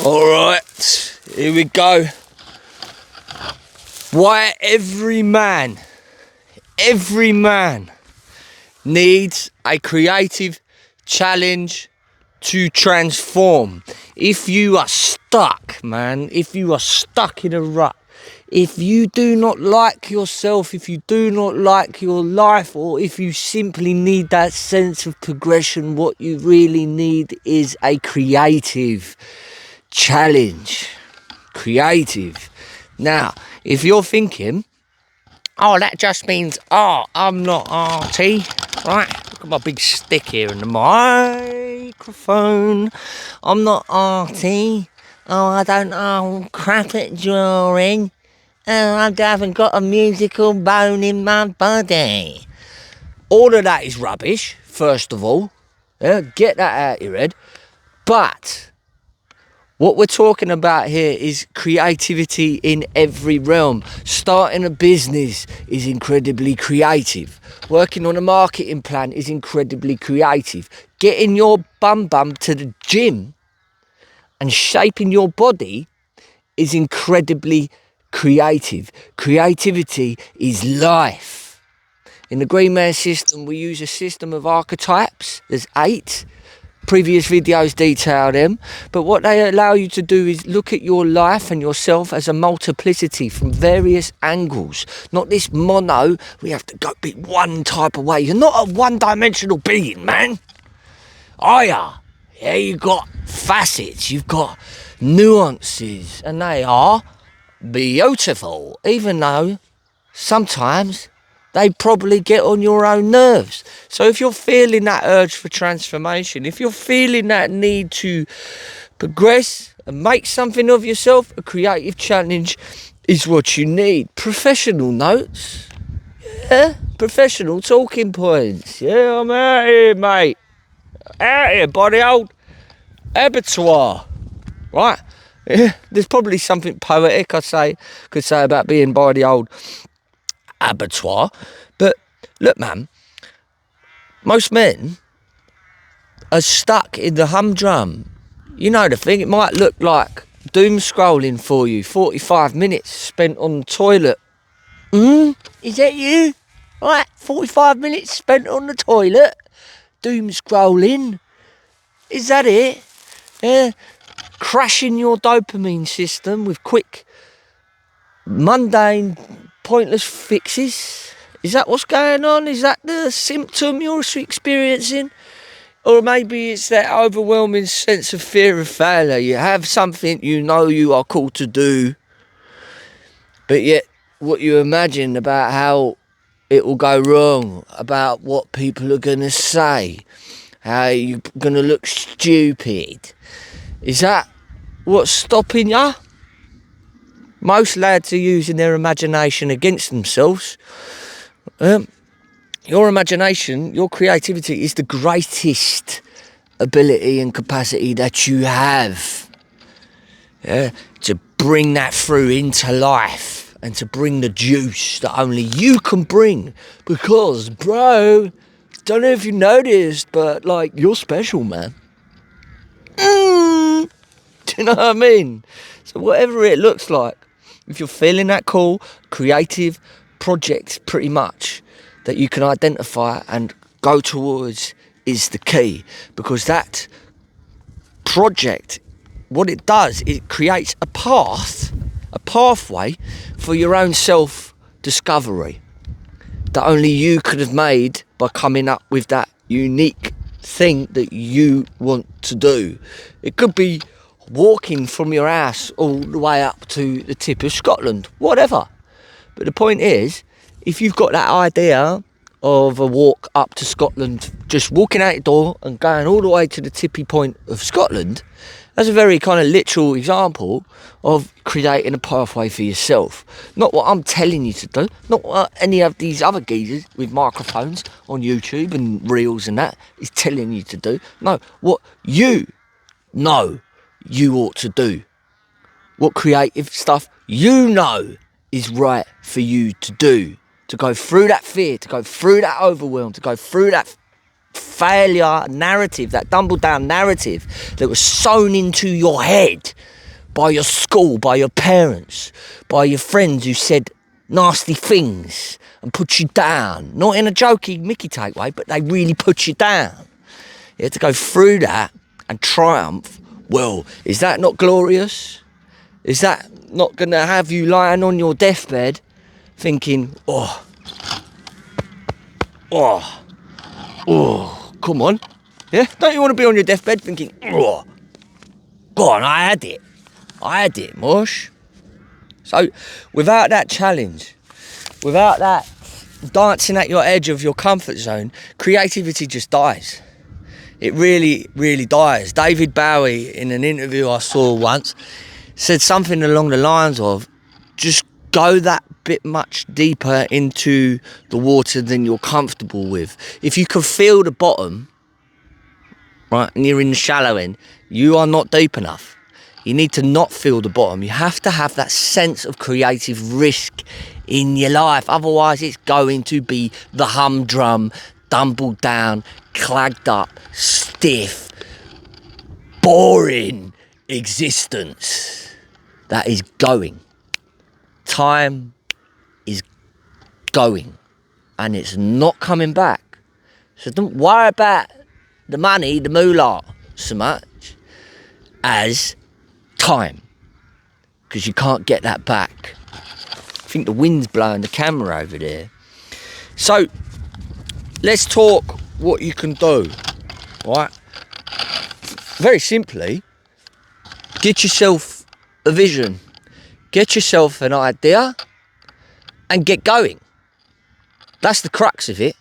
Alright, here we go. Why every man needs a creative challenge to transform. If you are stuck, man, if you are stuck in a rut, if you do not like yourself, if you do not like your life, or if you simply need that sense of progression, what you really need is a creative challenge. Creative. Now, if you're thinking, oh, that just means, I'm not arty, right? Look at my big stick here and the microphone. I'm not arty. Oh, I don't know, crap at drawing. Oh, I haven't got a musical bone in my body. All of that is rubbish, first of all. Yeah, get that out your head. But what we're talking about here is creativity in every realm. Starting a business is incredibly creative. Working on a marketing plan is incredibly creative. Getting your bum to the gym and shaping your body is incredibly creative. Creativity is life. In the Green Man system, we use a system of archetypes. There's 8. Previous videos detail them, but what they allow you to do is look at your life and yourself as a multiplicity from various angles. Not this mono, we have to go be one type of way. You're not a one-dimensional being, man. Are ya? Yeah, you've got facets, you've got nuances, and they are beautiful, even though sometimes they probably get on your own nerves. So if you're feeling that urge for transformation, if you're feeling that need to progress and make something of yourself, a creative challenge is what you need. Professional notes, yeah, professional talking points. Yeah, I'm out here, mate. Out here by the old abattoir, right? Yeah, there's probably something poetic could say about being by the old abattoir, but look, man, most men are stuck in the humdrum. You know the thing, it might look like doom scrolling for you, 45 minutes spent on the toilet. Is that you? Right, 45 minutes spent on the toilet, doom scrolling. Is that it? Yeah, crashing your dopamine system with quick, mundane, pointless fixes. Is that what's going on? Is that the symptom you're experiencing? Or maybe it's that overwhelming sense of fear of failure. You have something you know you are called to do, but yet what you imagine about how it will go wrong, about what people are going to say, how you're going to look stupid. Is that what's stopping you? Most lads are using their imagination against themselves. Your imagination, your creativity is the greatest ability and capacity that you have. Yeah, to bring that through into life and to bring the juice that only you can bring. Because, bro, don't know if you noticed, but like, you're special, man. Do you know what I mean? So whatever it looks like, if you're feeling that cool, creative project pretty much that you can identify and go towards is the key. Because that project, what it does, it creates a pathway for your own self-discovery that only you could have made by coming up with that unique thing that you want to do. It could be walking from your house all the way up to the tip of Scotland, whatever. But the point is, if you've got that idea of a walk up to Scotland, just walking out your door and going all the way to the tippy point of Scotland, that's a very kind of literal example of creating a pathway for yourself. Not what I'm telling you to do, not what any of these other geezers with microphones on YouTube and reels and that is telling you to do. No, what you know you ought to do. What creative stuff you know is right for you to do. To go through that fear, to go through that overwhelm, to go through that failure narrative, that Dumbledore narrative that was sewn into your head by your school, by your parents, by your friends who said nasty things and put you down. Not in a jokey Mickey take way, but they really put you down. You had to go through that and triumph. Well, is that not glorious? Is that not going to have you lying on your deathbed thinking, oh, come on. Yeah? Don't you want to be on your deathbed thinking, oh, go on, I had it, mush. So, without that challenge, without that dancing at your edge of your comfort zone, creativity just dies. It really, really dies. David Bowie, in an interview I saw once, said something along the lines of, just go that bit much deeper into the water than you're comfortable with. If you can feel the bottom, right, and you're in the shallow end, you are not deep enough. You need to not feel the bottom. You have to have that sense of creative risk in your life. Otherwise, it's going to be the humdrum, tumbled down, clagged up, stiff, boring existence that is going. Time is going and it's not coming back. So don't worry about the money, the moolah, so much as time, because you can't get that back. I think the wind's blowing the camera over there. So let's talk what you can do, right? Very simply, get yourself a vision, get yourself an idea and get going. That's the crux of it.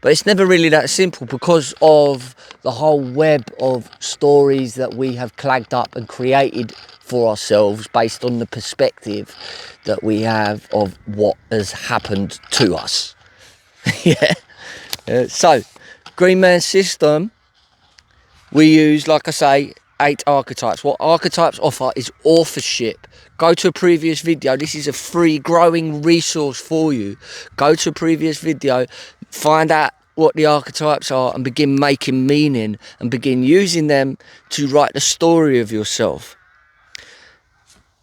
But it's never really that simple because of the whole web of stories that we have clagged up and created for ourselves based on the perspective that we have of what has happened to us. So, Green Man System, we use, like I say, 8 archetypes. What archetypes offer is authorship. Go to a previous video. This is a free growing resource for you. Go to a previous video, find out what the archetypes are and begin making meaning and begin using them to write the story of yourself.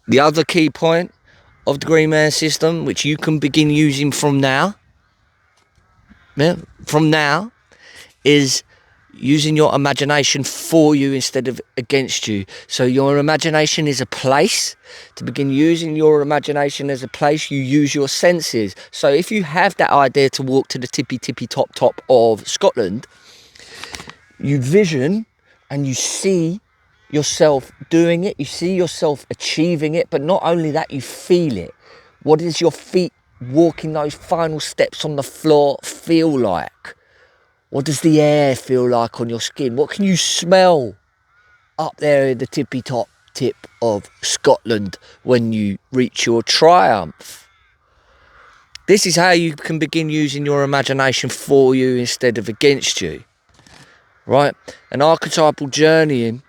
The other key point of the Green Man System, which you can begin using from now, is using your imagination for you instead of against you. So your imagination is a place. To begin using your imagination as a place, you use your senses. So if you have that idea to walk to the tippy top of Scotland, you vision and you see yourself doing it, you see yourself achieving it, but not only that, you feel it. What does your feet walking those final steps on the floor feel like? What does the air feel like on your skin? What can you smell up there in the tippy top tip of Scotland when you reach your triumph? This is how you can begin using your imagination for you instead of against you, right? An archetypal journeying,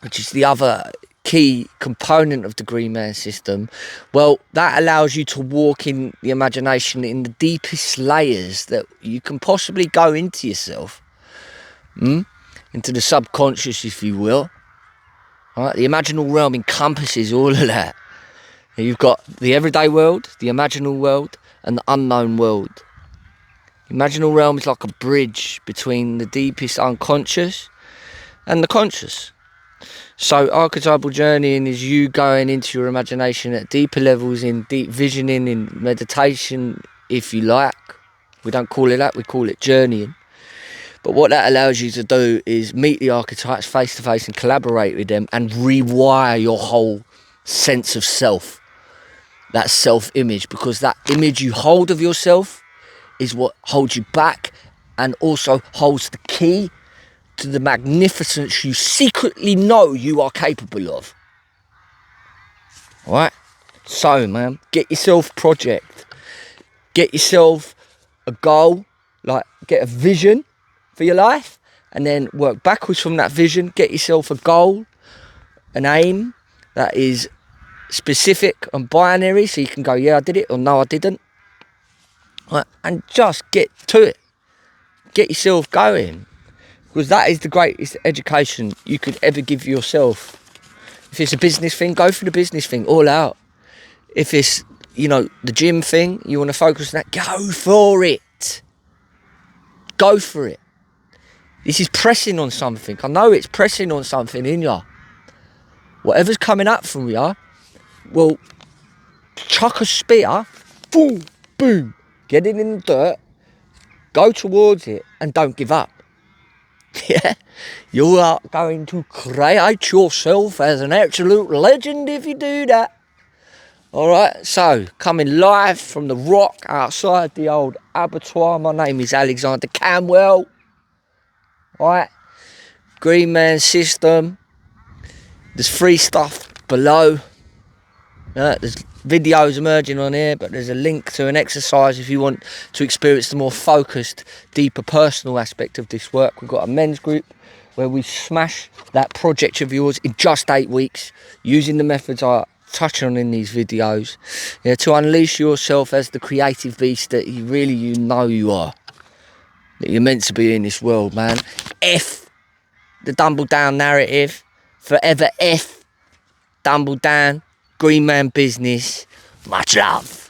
which is the other key component of the Green Man System, well, that allows you to walk in the imagination in the deepest layers that you can possibly go into yourself, into the subconscious, if you will. Right? The imaginal realm encompasses all of that. You've got the everyday world, the imaginal world, and the unknown world. The imaginal realm is like a bridge between the deepest unconscious and the conscious. So archetypal journeying is you going into your imagination at deeper levels, in deep visioning, in meditation, if you like. We don't call it that, we call it journeying. But what that allows you to do is meet the archetypes face to face and collaborate with them and rewire your whole sense of self, that self-image, because that image you hold of yourself is what holds you back and also holds the key to the magnificence you secretly know you are capable of. Alright? So, man, get yourself a project. Get yourself a goal, like get a vision for your life, and then work backwards from that vision. Get yourself a goal, an aim that is specific and binary, so you can go, yeah, I did it, or no, I didn't. Right? And just get to it. Get yourself going. Because that is the greatest education you could ever give yourself. If it's a business thing, go for the business thing, all out. If it's, the gym thing, you want to focus on that, go for it. Go for it. This is pressing on something. I know it's pressing on something in you. Whatever's coming up from you, well, chuck a spear, boom, boom, get it in the dirt, go towards it, and don't give up. Yeah, you are going to create yourself as an absolute legend if you do that. Alright, so coming live from the Rock outside the old abattoir. My name is Alexander Camwell. Alright, Green Man System. There's free stuff below. There's videos emerging on here, but there's a link to an exercise if you want to experience the more focused, deeper personal aspect of this work. We've got a men's group where we smash that project of yours in just 8 weeks using the methods I touch on in these videos, to unleash yourself as the creative beast that you know you are, that you're meant to be in this world, man. F the Dumbledown narrative, forever F Dumbledown, Green Man business. Much love.